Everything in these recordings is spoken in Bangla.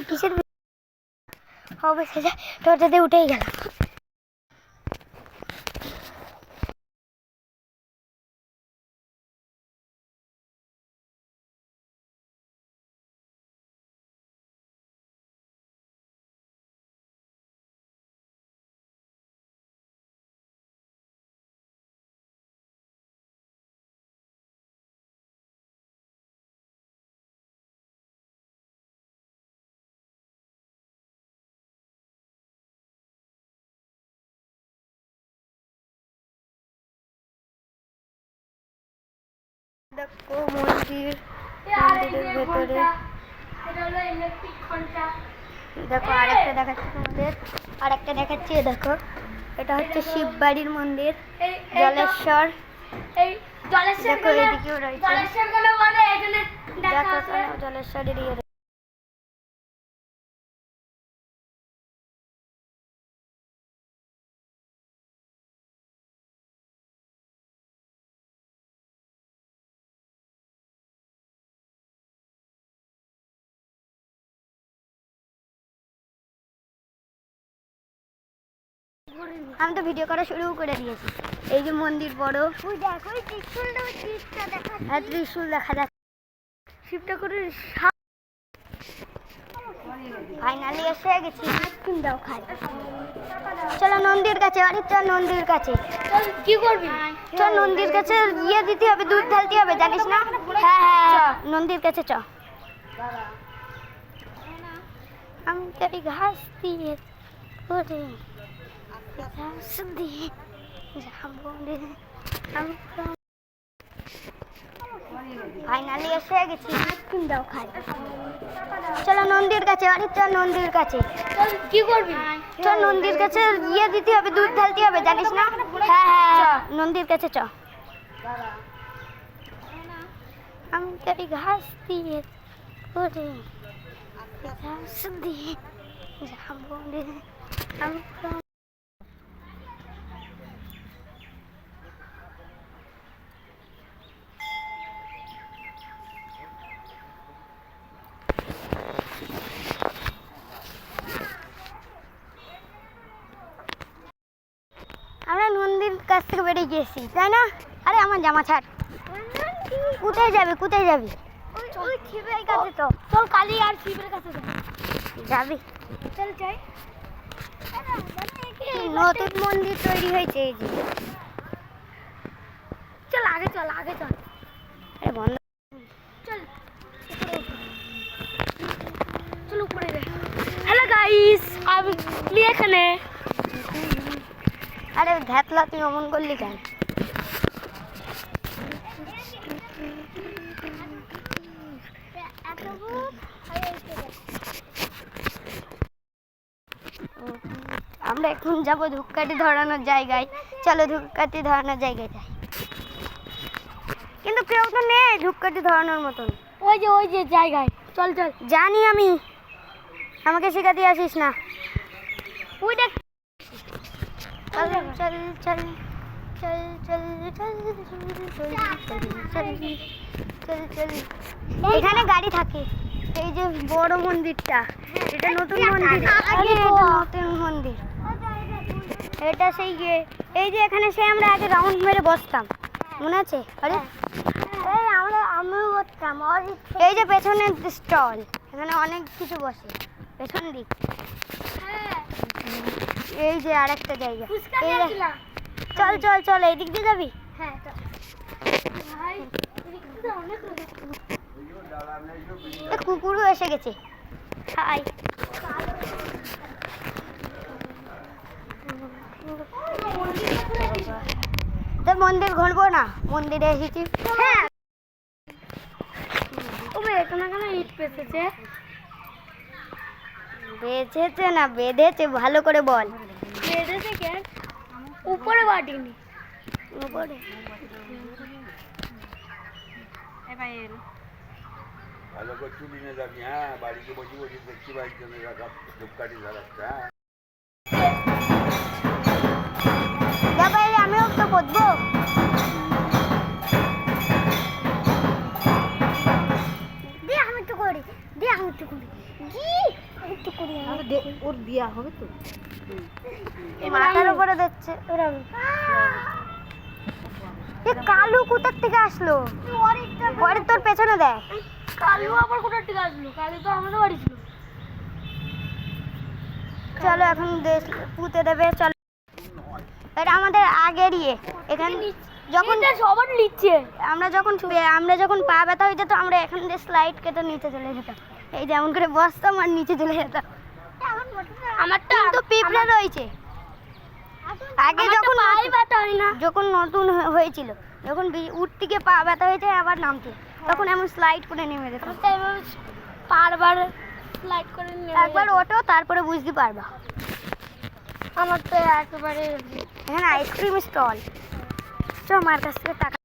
কিসের হবে সেটা টোটোতে উঠেই গেল। দেখো মন্দিরের ভেতরে দেখো আরেকটা দেখাচ্ছি তোমাদের, আরেকটা দেখাচ্ছি। দেখো এটা হচ্ছে শিববাড়ির মন্দির, জলেশ্বর। দেখো এইদিকেও রয়েছে, দেখো জলেশ্বরের ইয়ে। আমি তো ভিডিও করা শুরু করে দিয়েছি। এই যে মন্দির বড়, হ্যাঁ ত্রিশূল দেখা যাচ্ছে। শিব ঠাকুরের ফাইনালি এসে গেছি। দাও খাই, চলো নন্দীর কাছে। আরে চল নন্দীর কাছে। কি করবি? চল নন্দীর কাছে ইয়ে দিতে হবে, দুধ ঢালতে হবে, জানিস না? হ্যাঁ হ্যাঁ নন্দীর কাছে চ। আমি তাই ঘাস দিয়ে করে ফাইনালি এসে গেছি। দাও খাই, চলো নন্দীর কাছে। আরে চল নন্দীর কাছে। কি করবি? চল নন্দীর কাছে ইয়ে দিতে হবে, দুধ ঢালতে হবে, জানিস না? হ্যাঁ হ্যাঁ নন্দীর কাছে চ। আমি তাই ঘাস দিয়ে করে ঘাস দিয়ে যাবো রে আমি। আমরা নন্দীর কাছ থেকে বেরিয়ে গিয়েছি, তাই না? আরে আমার জামা ছাড়। কোথায় যাবি? কোথায় যাবি? ওই শিবের কাছে তো। চল কালী আর শিবের কাছে যাবি। চল যাই। নতুন মন্দির তৈরি হয়েছে এই যে। চল আগে চল, আগে চল। আরে বন্ধ। চল চল উপরে যাই। হ্যালো গাইস, আমি এখানে। আরে ধ্যাতলা তুই অমন করলি কেন? আমরা এখন যাবো ধূপকাঠি ধরানোর জায়গায়। চলো ধূপকাঠি ধরানোর জায়গায় যাই। কিন্তু কেউ তো নেই ধূপকাঠি ধরানোর মতন। ওই যে জায়গায়। চল চল। জানি আমি, আমাকে শেখাতে আসিস না। ওই দেখ। চল চল চল চল চল চল চল চল। এখানে গাড়ি থাকে। এই যে বড় মন্দিরটা, এটা নতুন মন্দির। নতুন মন্দির এটা। সেই এই যে এখানে সে আমরা আগে রাউন্ড মেরে বসতাম, মনে আছে? আরে আমিও বসতাম। এই যে পেছনের স্টল, এখানে অনেক কিছু বসে পেছন দিক। এই যে আরেকটা জায়গা। চল চল চল, এই দিক দিয়ে যাবি? হ্যাঁ কুকুরও এসে গেছে। হাই। তোর মন্দির ঘুরবো না? মন্দিরে এসেছি। হ্যাঁ ইট পেঁচেছে। বেঁচেছে না বেঁধেছে? ভালো করে বল। বেঁধেছে কেন? উপরে বাটিনি। উপরে ভালো করে চুলি নিয়ে যাবি। হ্যাঁ বাড়িতে বসে বসে দেখছি বাড়ির জন্য ধূপকাঠি ধরাচ্ছে। হ্যাঁ আমিও তো বলবো। আমি তো করি। ওর বিয়া হবে তো মাথার উপরে দিচ্ছে কালু কোথার থেকে আসলো পরে তোর পেছনে দেখ কালু আবার কোথার থেকে আসলো কালু তো আমাদের বাড়ি ছিল চলো এখন দেশ পুঁতে দেবে চলো এটা আমাদের আগের এখানে যখন সবার নিচ্ছে আমরা যখন পা ব্যথা হয়ে যেত আমরা এখান দিয়ে স্লাইড কেটে নিচে চলে যেতাম এই যেমন করে বসতাম আর নিচে চলে যেতাম আমার তো পিঁপড়ে রয়েছে আগে যখন ব্যথা হয় না যখন নতুন হয়েছিল যখন উঠ থেকে পা ব্যথা হয়ে যায় আবার নামতে তখন এমন স্লাইড করে নেমে যেতাম বারবার স্লাইড করে একবার ওঠো তারপরে বুঝতে পারবা আমার তো একেবারে এখানে আইসক্রিম স্টল চ আমার কাছ থেকে টাকা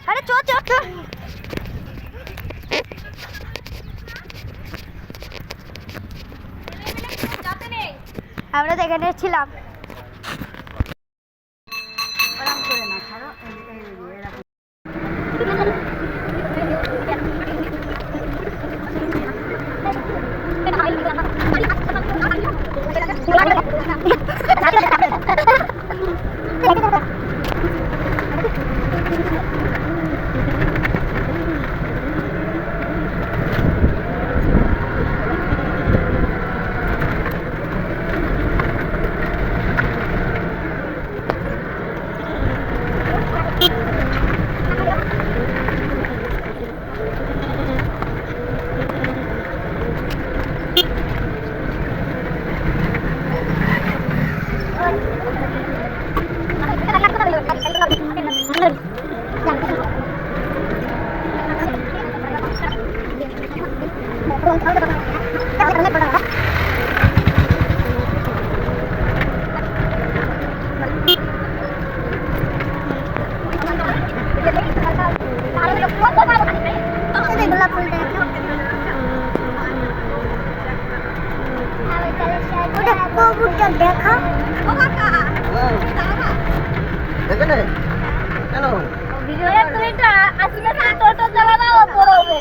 আরে চ চ চ আমরা তো এখানে ছিলাম দেখা কেন তুমি তো আসলে টোটো চালাও বড় হবে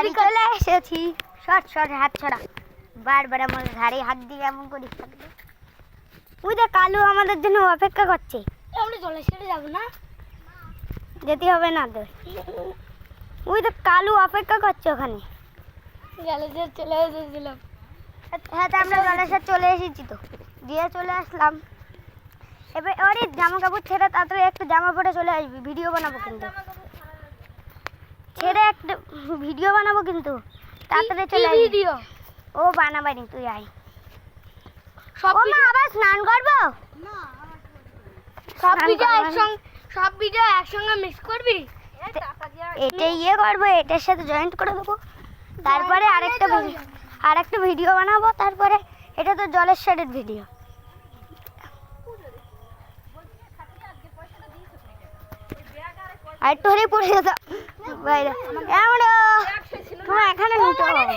বাড়ি চলে এসেছি। শর্ট হাত ছড়া, বারবার আমার ঘাড়ে হাত দিয়ে এমন করি থাকবে। ওই দেখ কালু আমাদের জন্য অপেক্ষা করছে। আমরা জলের সাথে যাবো না, যেতে হবে না তোর। ওই দেখ কালু অপেক্ষা করছে ওখানে। জলের সাথে চলে এসেছিলাম। হ্যাঁ তো আমরা জলের সাথে চলে এসেছি, তো দিয়ে চলে আসলাম। এবার ওরে জামা কাপড় ছেড়ে তাড়াতাড়ি একটা জামা পরে চলে আসবি, ভিডিও বানাবো কিন্তু। ছেড়ে একটা ভিডিও বানাবো কিন্তু, তাড়াতাড়ি চলে আসবি। ভিডিও ও বানাবানি, তুই আয়। সব মা আবার স্নান করবো? সব ভিডিও একসঙ্গে মিক্স করবি? এটা ইয়ে করবো, এটার সাথে জয়েন্ট করে দেবো, তারপরে আরেকটা ভিডিও বানাবো, তারপরে এটা তো জলের শেডের ভিডিও। আর একটু হলেই পড়ে যেত বাইরে। তোমরা এখানে নিতে হবে।